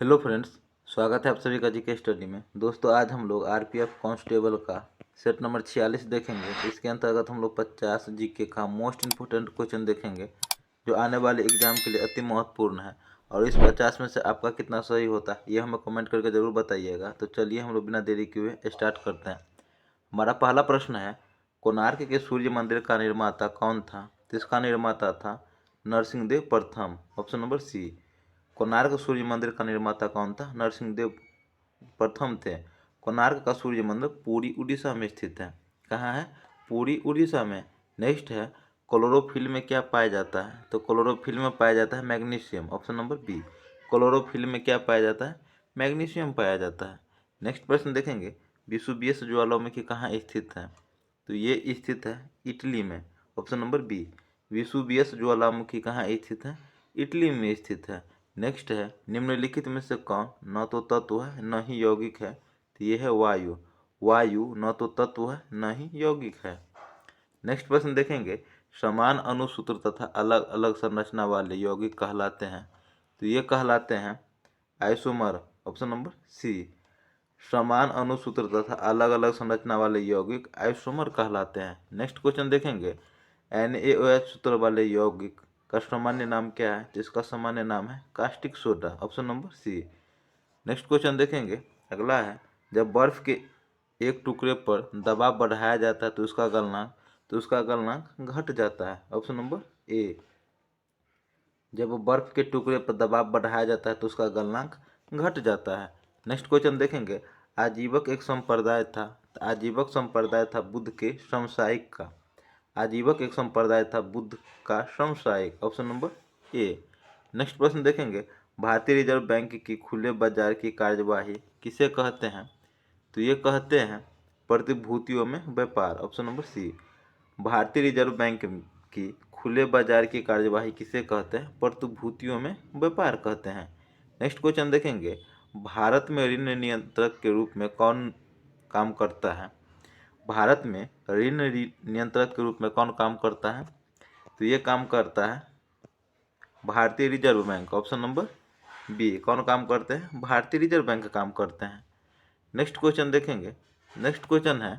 Hello friends, स्वागत है आप सभी का जीके स्टडी में। दोस्तों, आज हम लोग आरपीएफ कांस्टेबल का सेट नंबर 46 देखेंगे। इसके अंतर्गत हम लोग 50 जीके का मोस्ट इम्पोर्टेंट क्वेश्चन देखेंगे जो आने वाले एग्जाम के लिए अति महत्वपूर्ण है। और इस 50 में से आपका कितना सही होता है ये हमें कमेंट करके ज़रूर बताइएगा। तो चलिए हम लोग बिना देरी किए स्टार्ट करते हैं। हमारा पहला प्रश्न है, कोणार्क के सूर्य मंदिर का निर्माता कौन था? तो इसका निर्माता था नरसिंहदेव प्रथम, ऑप्शन नंबर सी। कोणार्क सूर्य मंदिर का निर्माता कौन था? नरसिंहदेव प्रथम थे। कोणार्क का सूर्य मंदिर पुरी उड़ीसा में स्थित है। कहाँ है? पुरी उड़ीसा में। नेक्स्ट है, क्लोरोफिल में क्या पाया जाता है? तो क्लोरोफिल में पाया जाता है magnesium, option number B. Chlorophyll में क्या पाया जाता है? मैग्नीशियम पाया जाता है। नेक्स्ट प्रश्न देखेंगे, विसुवियस ज्वालामुखी कहाँ स्थित है? तो ये स्थित है इटली में, ऑप्शन नंबर बी। विसुवियस ज्वालामुखी कहाँ स्थित है? इटली में स्थित है। नेक्स्ट है, निम्नलिखित में से कौन न तो तत्व है न ही यौगिक है? तो ये है वायु। वायु न तो तत्व है न ही यौगिक है। नेक्स्ट प्रश्न देखेंगे, समान अणुसूत्र तथा अलग अलग संरचना वाले यौगिक कहलाते हैं? तो ये कहलाते हैं आइसोमर, ऑप्शन नंबर सी। समान अणुसूत्र तथा अलग अलग संरचना वाले यौगिक आइसोमर कहलाते हैं। नेक्स्ट क्वेश्चन देखेंगे, NaOH सूत्र वाले यौगिक का सामान्य नाम क्या है? जिसका सामान्य नाम है caustic soda, option number C. Next question देखेंगे, अगला है, जब बर्फ के एक टुकड़े पर दबाव बढ़ाया जाता है तो उसका गलनांक घट जाता है, ऑप्शन नंबर ए। जब बर्फ के टुकड़े पर दबाव बढ़ाया जाता है तो उसका गलनांक घट जाता है। नेक्स्ट क्वेश्चन देखेंगे, आजीवक एक संप्रदाय था। आजीवक संप्रदाय था बुद्ध के समसामयिक का। आजीवक एक संप्रदाय था बुद्ध का समसामयिक, ऑप्शन नंबर ए। नेक्स्ट प्रश्न देखेंगे, भारतीय रिजर्व बैंक की खुले बाजार की कार्यवाही किसे कहते हैं? तो ये कहते हैं प्रतिभूतियों में व्यापार, ऑप्शन नंबर सी। भारतीय रिजर्व बैंक की खुले बाजार की कार्यवाही किसे कहते हैं? प्रतिभूतियों में व्यापार कहते हैं। नेक्स्ट क्वेश्चन देखेंगे, भारत में ऋण नियंत्रक के रूप में कौन काम करता है? भारत में ऋण नियंत्रक के रूप में कौन काम करता है? तो ये काम करता है भारतीय reserve bank, option number B. कौन काम करते हैं? भारतीय रिजर्व बैंक काम करते हैं। नेक्स्ट क्वेश्चन देखेंगे, नेक्स्ट क्वेश्चन है,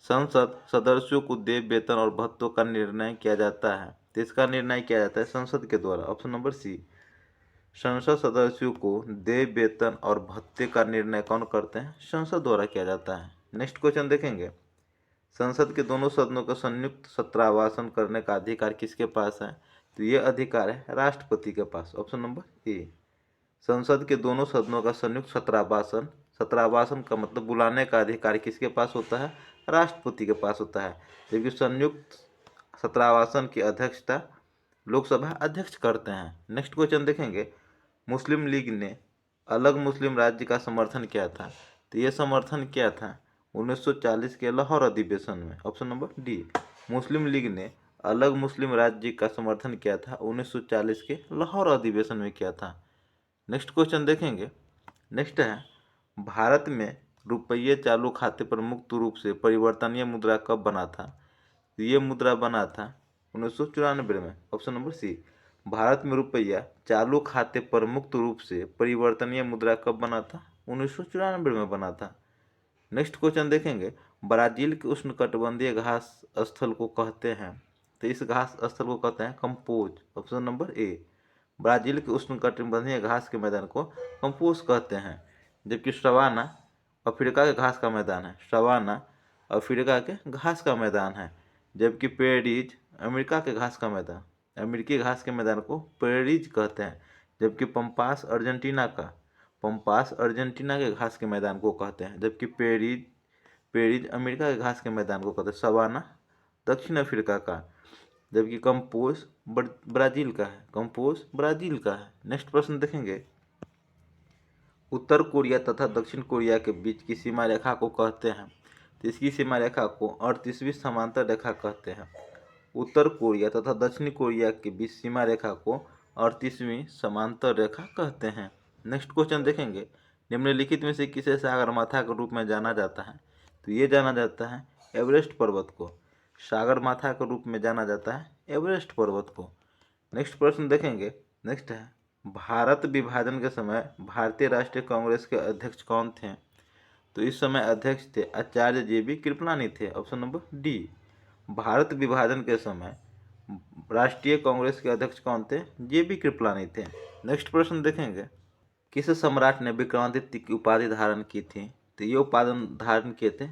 संसद सदस्यों को देय वेतन और भत्तों का निर्णय किया जाता है। तो इसका निर्णय किया जाता है संसद के द्वारा, ऑप्शन नंबर सी। संसद सदस्यों को देय वेतन और भत्ते का निर्णय कौन करते हैं? संसद द्वारा किया जाता है। नेक्स्ट क्वेश्चन देखेंगे, संसद के दोनों सदनों का संयुक्त सत्रावासन करने का अधिकार किसके पास है? तो ये अधिकार है राष्ट्रपति के पास, ऑप्शन नंबर ए। संसद के दोनों सदनों का संयुक्त सत्रावासन, सत्रावासन का मतलब बुलाने का अधिकार किसके पास होता है? राष्ट्रपति के पास होता है। जबकि संयुक्त सत्रावासन की अध्यक्षता लोकसभा अध्यक्ष करते हैं। नेक्स्ट क्वेश्चन देखेंगे, मुस्लिम लीग ने अलग मुस्लिम राज्य का समर्थन किया था। तो ये समर्थन किया था 1940 के लाहौर अधिवेशन में, ऑप्शन नंबर डी। मुस्लिम लीग ने अलग मुस्लिम राज्य का समर्थन किया था 1940 के लाहौर अधिवेशन में किया था। नेक्स्ट क्वेश्चन देखेंगे, नेक्स्ट है, भारत में रुपये चालू खाते पर मुक्त रूप से परिवर्तनीय मुद्रा कब बना था? तो ये मुद्रा बना था 1994 में, ऑप्शन नंबर सी। भारत में रुपया चालू खाते पर मुक्त रूप से परिवर्तनीय मुद्रा कब बना था? 1994 में बना था। नेक्स्ट क्वेश्चन देखेंगे, ब्राजील के उष्णकटिबंधीय घास स्थल को कहते हैं? तो इस घास स्थल को कहते हैं compose, option number A. Brazil के उष्णकटिबंधीय घास के मैदान को कंपोज कहते हैं। जबकि सवाना अफ्रीका के घास का मैदान है। सवाना अफ्रीका के घास का मैदान है। जबकि पेरीज अमेरिका के घास का मैदान, अमेरिकी घास के मैदान को पेरीज कहते हैं। जबकि पंपास अर्जेंटीना के घास के मैदान को कहते हैं। जबकि पेरीज अमेरिका के घास के मैदान को कहते हैं। सवाना दक्षिण अफ्रीका का, जबकि कंपोज ब्राजील का है। कंपोज ब्राजील का है। नेक्स्ट प्रश्न देखेंगे, उत्तर कोरिया तथा दक्षिण कोरिया के बीच की सीमा रेखा को कहते हैं? तो इसकी सीमा रेखा को 38वीं समांतर रेखा कहते हैं। उत्तर कोरिया तथा दक्षिण कोरिया के बीच सीमा रेखा को 38वीं समांतर रेखा कहते हैं। नेक्स्ट क्वेश्चन देखेंगे, निम्नलिखित में से किसे सागरमाथा के रूप में जाना जाता है? तो ये जाना जाता है एवरेस्ट पर्वत को। सागरमाथा के रूप में जाना जाता है एवरेस्ट पर्वत को। नेक्स्ट प्रश्न देखेंगे, नेक्स्ट है, भारत विभाजन के समय भारतीय राष्ट्रीय कांग्रेस के अध्यक्ष कौन थे? तो इस समय अध्यक्ष थे आचार्य JB कृपलानी थे। Option number D. भारत विभाजन के समय राष्ट्रीय कांग्रेस के अध्यक्ष कौन थे? JB कृपलानी थे। नेक्स्ट प्रश्न देखेंगे, किस सम्राट ने विक्रमादित्य की उपाधि धारण की थी? तो ये उपाधि धारण किए थे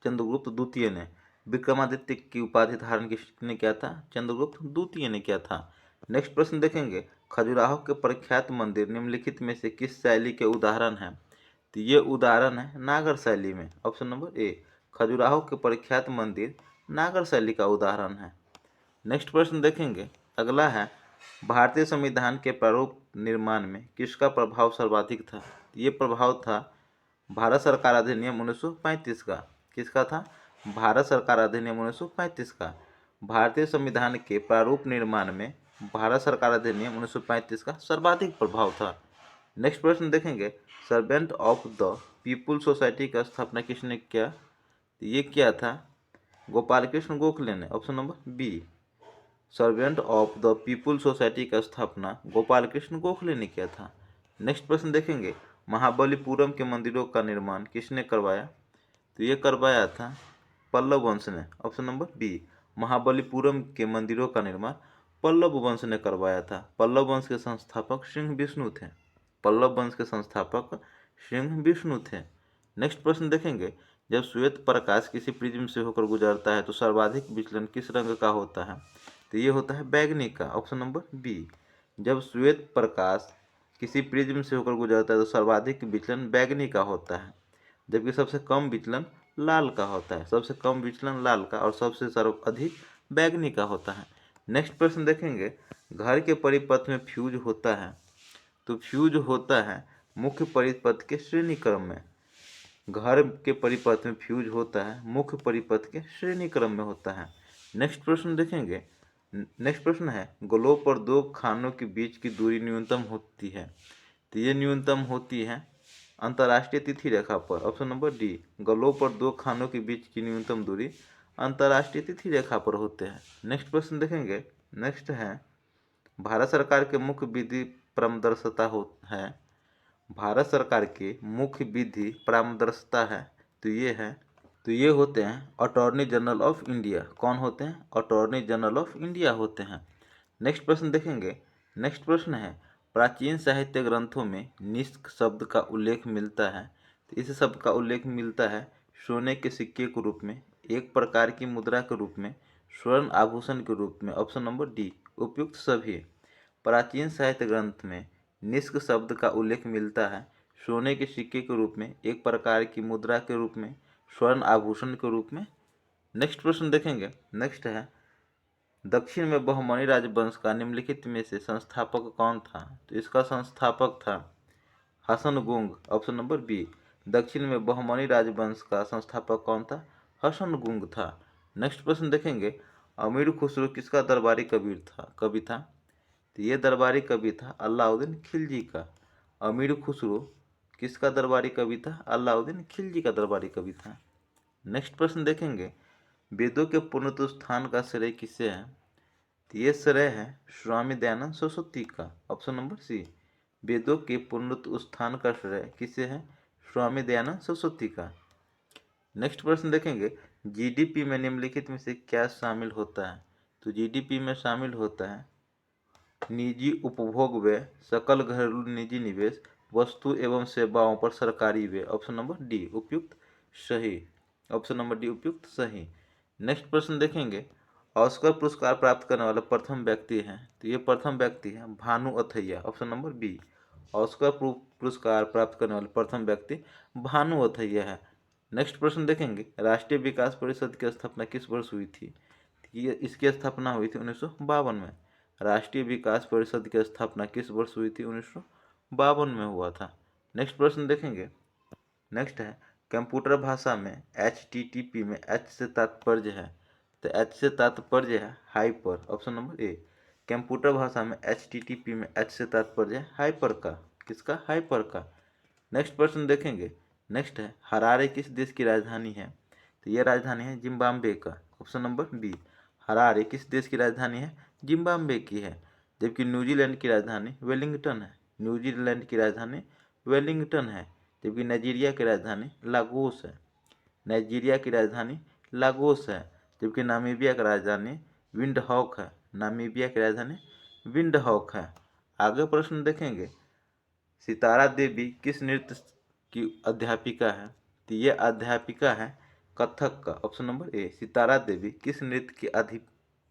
चंद्रगुप्त द्वितीय ने। विक्रमादित्य की उपाधि धारण किसने किया था? चंद्रगुप्त द्वितीय ने किया था। नेक्स्ट प्रश्न देखेंगे, खजुराहो के प्रख्यात मंदिर निम्नलिखित में से किस शैली के उदाहरण हैं? तो ये उदाहरण है नागर शैली में। ऑप्शन नंबर ए, खजुराहो के प्रख्यात मंदिर नागर शैली का उदाहरण है। नेक्स्ट प्रश्न देखेंगे, अगला है, भारतीय संविधान के प्रारूप निर्माण में किसका प्रभाव सर्वाधिक था? ये प्रभाव था भारत सरकार अधिनियम 1935 का। किसका था? भारत सरकार अधिनियम 1935 का। भारतीय संविधान के प्रारूप निर्माण में भारत सरकार अधिनियम 1935 का सर्वाधिक प्रभाव था। नेक्स्ट प्रश्न देखेंगे, servant of the people society का स्थापना किसने किया? ये किया था गोपाल कृष्ण गोखले ने। Option number B, servant of the people society का स्थापना गोपाल कृष्ण गोखले ने किया था। नेक्स्ट प्रश्न देखेंगे, महाबलीपुरम के मंदिरों का निर्माण किसने करवाया? तो ये करवाया था पल्लव वंश ने। ऑप्शन नंबर बी, महाबलीपुरम के मंदिरों का निर्माण पल्लव वंश ने करवाया था। पल्लव वंश के संस्थापक सिंह विष्णु थे। पल्लव वंश के संस्थापक सिंह विष्णु थे। नेक्स्ट प्रश्न देखेंगे, जब श्वेत प्रकाश किसी प्रिज्म से होकर गुजरता है तो सर्वाधिक विचलन किस रंग का होता है? तो ये होता है बैगनी का। ऑप्शन नंबर बी, जब श्वेत प्रकाश किसी प्रिज्म से होकर गुजरता है तो सर्वाधिक विचलन बैगनी का होता है, जबकि सबसे कम विचलन लाल का होता है। सबसे कम विचलन लाल का और सबसे सर्वाधिक बैगनी का होता है। नेक्स्ट प्रश्न देखेंगे, घर के परिपथ में फ्यूज होता है। तो फ्यूज होता है मुख्य परिपथ के श्रेणी क्रम में। घर के परिपथ में फ्यूज होता है मुख्य परिपथ के श्रेणी क्रम में होता है। नेक्स्ट प्रश्न देखेंगे, नेक्स्ट प्रश्न है, ग्लोब पर दो खानों के बीच की दूरी न्यूनतम होती है। तो ये न्यूनतम होती है अंतर्राष्ट्रीय तिथि रेखा पर। ऑप्शन नंबर डी, ग्लोब पर दो खानों के बीच की न्यूनतम दूरी अंतर्राष्ट्रीय तिथि रेखा पर होते हैं। नेक्स्ट प्रश्न देखेंगे, नेक्स्ट है, भारत सरकार के मुख्य विधि परामर्शदाता है। भारत सरकार के मुख्य विधि परामर्शदाता है तो ये होते हैं अटॉर्नी जनरल ऑफ इंडिया। कौन होते हैं? अटॉर्नी जनरल ऑफ इंडिया होते हैं। नेक्स्ट प्रश्न देखेंगे, नेक्स्ट प्रश्न है, प्राचीन साहित्य ग्रंथों में निष्क शब्द का उल्लेख मिलता है। तो इस शब्द का उल्लेख मिलता है सोने के सिक्के के रूप में, एक प्रकार की मुद्रा के रूप में, स्वर्ण आभूषण के रूप में। ऑप्शन नंबर डी, उपयुक्त सभी। प्राचीन साहित्य ग्रंथ में निष्क शब्द का उल्लेख मिलता है सोने के सिक्के के रूप में, एक प्रकार की मुद्रा के रूप में, स्वर्ण आभूषण के रूप में। नेक्स्ट प्रश्न देखेंगे, नेक्स्ट है, दक्षिण में बहमनी राजवंश का निम्नलिखित में से संस्थापक कौन था? तो इसका संस्थापक था हसन-गुंग। ऑप्शन नंबर बी, दक्षिण में बहमनी राजवंश का संस्थापक कौन था? हसन-गुंग था। नेक्स्ट प्रश्न देखेंगे, अमीर खुसरो किसका दरबारी कवि था? तो ये दरबारी कवि था अलाउद्दीन खिलजी का। अमीर खुसरो किसका दरबारी कवि था? अलाउद्दीन खिलजी का दरबारी कवि था। नेक्स्ट प्रश्न देखेंगे, वेदों के पुनरुत्थान का श्रेय किसे है? तो ये श्रेय है स्वामी दयानंद सरस्वती का। ऑप्शन नंबर सी, वेदों के पुनरुत्थान का श्रेय किसे है? स्वामी दयानंद सरस्वती का। नेक्स्ट प्रश्न देखेंगे, जीडीपी में निम्नलिखित में से क्या शामिल होता है? तो जीडीपी में शामिल होता है निजी उपभोग व्यय, सकल घरेलू निजी निवेश, वस्तु एवं सेवाओं पर सरकारी व्यय। ऑप्शन नंबर डी, उपयुक्त सही। ऑप्शन नंबर डी, उपयुक्त सही। नेक्स्ट प्रश्न देखेंगे, ऑस्कर पुरस्कार प्राप्त करने वाला प्रथम व्यक्ति है। तो ये प्रथम व्यक्ति है Bhanu Athaiya. Option number B, Oscar पुरस्कार प्राप्त करने वाले प्रथम व्यक्ति भानु अथैया है। नेक्स्ट प्रश्न देखेंगे, राष्ट्रीय विकास परिषद की स्थापना किस वर्ष हुई थी? ये इसकी स्थापना हुई थी 1952 में। राष्ट्रीय विकास परिषद की स्थापना किस वर्ष हुई थी? 1952 में हुआ था। नेक्स्ट प्रश्न देखेंगे, नेक्स्ट है, कंप्यूटर भाषा में HTTP में H से तात्पर्य है। तो H से तात्पर्य है hyper. Option number A, computer भाषा में HTTP में H से तात्पर्य है हाइपर का। किसका? हाइपर का। नेक्स्ट प्रश्न देखेंगे, नेक्स्ट है, हरारे किस देश की राजधानी है? तो यह राजधानी है जिम्बाब्वे का। ऑप्शन नंबर बी, हरारे किस देश की राजधानी है? जिम्बाब्वे की है। जबकि न्यूजीलैंड की राजधानी वेलिंगटन है। न्यूजीलैंड की राजधानी वेलिंगटन है, जबकि नाइजीरिया की राजधानी लागोस है। नाइजीरिया की राजधानी लागोस है, जबकि नामीबिया की राजधानी विंडहॉक है। नामीबिया की राजधानी विंडहॉक है। आगे प्रश्न देखेंगे, सितारा देवी किस नृत्य की अध्यापिका है? तो ये अध्यापिका है कथक का। Option number A, Sitara Devi किस नृत्य की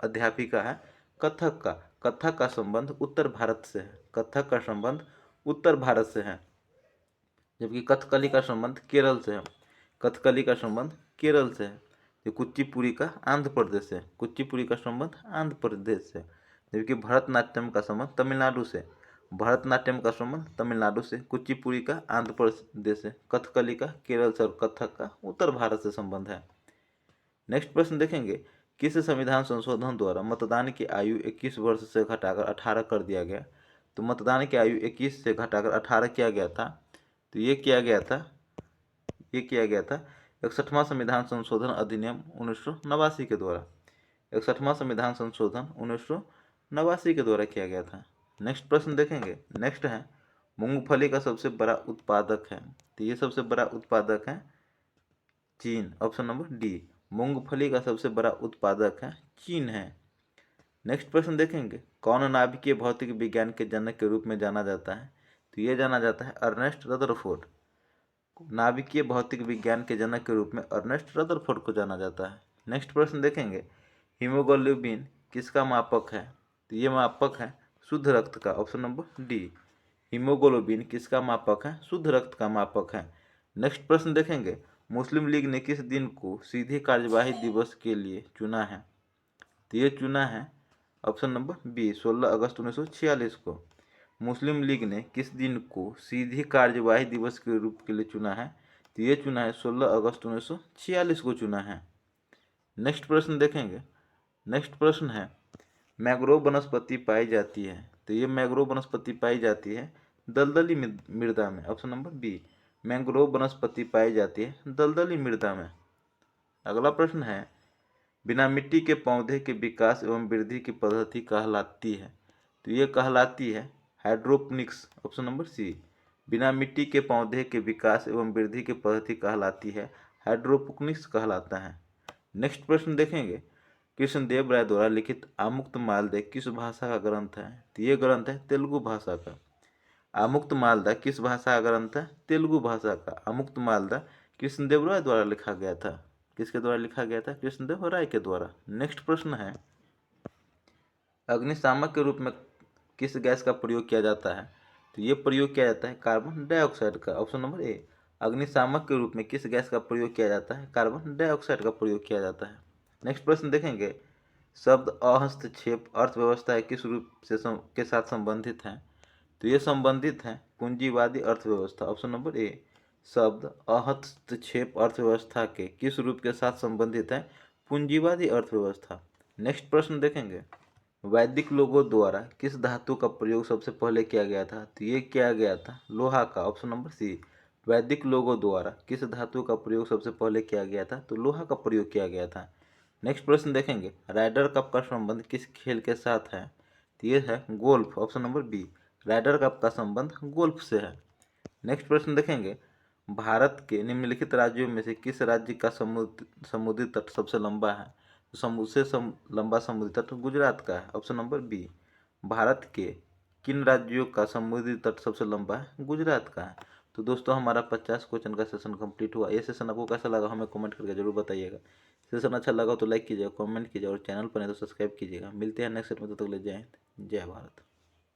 अध्यापिका है? कथक का। कथक का संबंध उत्तर भारत से है। कथक का संबंध उत्तर भारत से है, जबकि कथकली का संबंध केरल से है। कथकली का संबंध केरल से है। जो कुचिपुड़ी का आंध्र प्रदेश से। कुचिपुड़ी का संबंध आंध्र प्रदेश से, जबकि भरतनाट्यम का संबंध तमिलनाडु से। भरतनाट्यम का संबंध तमिलनाडु से, कुचिपुड़ी का आंध्र प्रदेश से, कथकली का केरल से और कथक का उत्तर भारत से संबंध है। नेक्स्ट प्रश्न देखेंगे, किस संविधान संशोधन द्वारा मतदान की आयु 21 वर्ष से घटाकर 18 कर दिया गया? तो मतदान की आयु 21 से घटाकर 18 किया गया था। तो ये किया गया था 61वां संविधान संशोधन अधिनियम 1989 के द्वारा। 61वां संविधान संशोधन 1989 के द्वारा किया गया था। नेक्स्ट प्रश्न देखेंगे, नेक्स्ट है, मूंगफली का सबसे बड़ा उत्पादक है? तो ये सबसे बड़ा उत्पादक है चीन। ऑप्शन नंबर डी, मूंगफली का सबसे बड़ा उत्पादक है चीन है। नेक्स्ट प्रश्न देखेंगे, कौन नाभिकीय भौतिक विज्ञान के जनक के रूप में जाना जाता है? तो ये जाना जाता है अर्नेस्ट रदरफोर्ड। नाभिकीय भौतिक विज्ञान के जनक के रूप में अर्नेस्ट रदरफोर्ड को जाना जाता है। नेक्स्ट प्रश्न देखेंगे, हीमोग्लोबिन किसका मापक है? तो ये मापक है शुद्ध रक्त का। ऑप्शन नंबर डी, हीमोग्लोबिन किसका मापक है? शुद्ध रक्त का मापक है। नेक्स्ट प्रश्न देखेंगे, मुस्लिम लीग ने किस दिन को सीधे कार्यवाही दिवस के लिए चुना है? तो ये चुना है ऑप्शन नंबर बी, 16 अगस्त 1946 को। मुस्लिम लीग ने किस दिन को सीधी कार्यवाही दिवस के रूप के लिए चुना है? तो ये चुना है 16 अगस्त 1946 को चुना है। नेक्स्ट प्रश्न देखेंगे, नेक्स्ट प्रश्न है, मैंग्रोव वनस्पति पाई जाती है? तो ये मैंग्रोव वनस्पति पाई जाती है दलदली मृदा में। ऑप्शन नंबर बी, मैंग्रोव वनस्पति पाई जाती है दलदली मृदा में। अगला प्रश्न है, बिना मिट्टी के पौधे के विकास एवं वृद्धि की पद्धति कहलाती है? तो ये कहलाती है हाइड्रोपोनिक्स। ऑप्शन नंबर सी, बिना मिट्टी के पौधे के विकास एवं वृद्धि की पद्धति कहलाती है हाइड्रोपोनिक्स कहलाता है। नेक्स्ट प्रश्न देखेंगे, कृष्णदेव राय द्वारा लिखित आमुक्तमाल्यदा किस भाषा का ग्रंथ है? तो ये ग्रंथ है तेलुगु भाषा का। आमुक्तमाल्यदा किस भाषा का ग्रंथ है? तेलुगु भाषा का। आमुक्तमाल्यदा कृष्णदेव राय द्वारा लिखा गया था। किसके द्वारा लिखा गया था? कृष्णदेव राय के द्वारा। नेक्स्ट प्रश्न है, अग्निशामक के रूप में किस गैस का प्रयोग किया जाता है? तो ये प्रयोग किया जाता है कार्बन डाइऑक्साइड का। ऑप्शन नंबर ए, अग्निशामक के रूप में किस गैस का प्रयोग किया जाता है? कार्बन डाइऑक्साइड का प्रयोग किया जाता है। नेक्स्ट प्रश्न देखेंगे, शब्द अहस्तक्षेप अर्थव्यवस्था किस रूप से के साथ संबंधित है? तो ये संबंधित है पूंजीवादी अर्थव्यवस्था। ऑप्शन नंबर ए, शब्द अहस्तक्षेप अर्थव्यवस्था के किस रूप के साथ संबंधित है? पूंजीवादी अर्थव्यवस्था। नेक्स्ट प्रश्न देखेंगे, वैदिक लोगों द्वारा किस धातु का प्रयोग सबसे पहले किया गया था? तो ये किया गया था लोहा का। ऑप्शन नंबर सी, वैदिक लोगों द्वारा किस धातु का प्रयोग सबसे पहले किया गया था? तो लोहा का प्रयोग किया गया था। नेक्स्ट प्रश्न देखेंगे, राइडर कप का संबंध किस खेल के साथ है? तो ये है golf. Option number B, Ryder cup का संबंध गोल्फ से है। नेक्स्ट प्रश्न देखेंगे, भारत के निम्नलिखित राज्यों में से किस राज्य का समुद्री तट सबसे लंबा है? सबसे लंबा समुद्री तट गुजरात का है। ऑप्शन नंबर बी, भारत के किन राज्यों का समुद्री तट सबसे लंबा है? गुजरात का है। तो दोस्तों, हमारा 50 क्वेश्चन का सेशन कंप्लीट हुआ। ये सेशन आपको कैसा लगा हमें कमेंट करके जरूर बताइएगा। सेशन अच्छा लगा तो लाइक कीजिएगा, कमेंट कीजिएगा और चैनल पर नहीं तो सब्सक्राइब कीजिएगा। मिलते हैं नेक्स्ट सेट में, तब तक ले जय हिंद, जय भारत।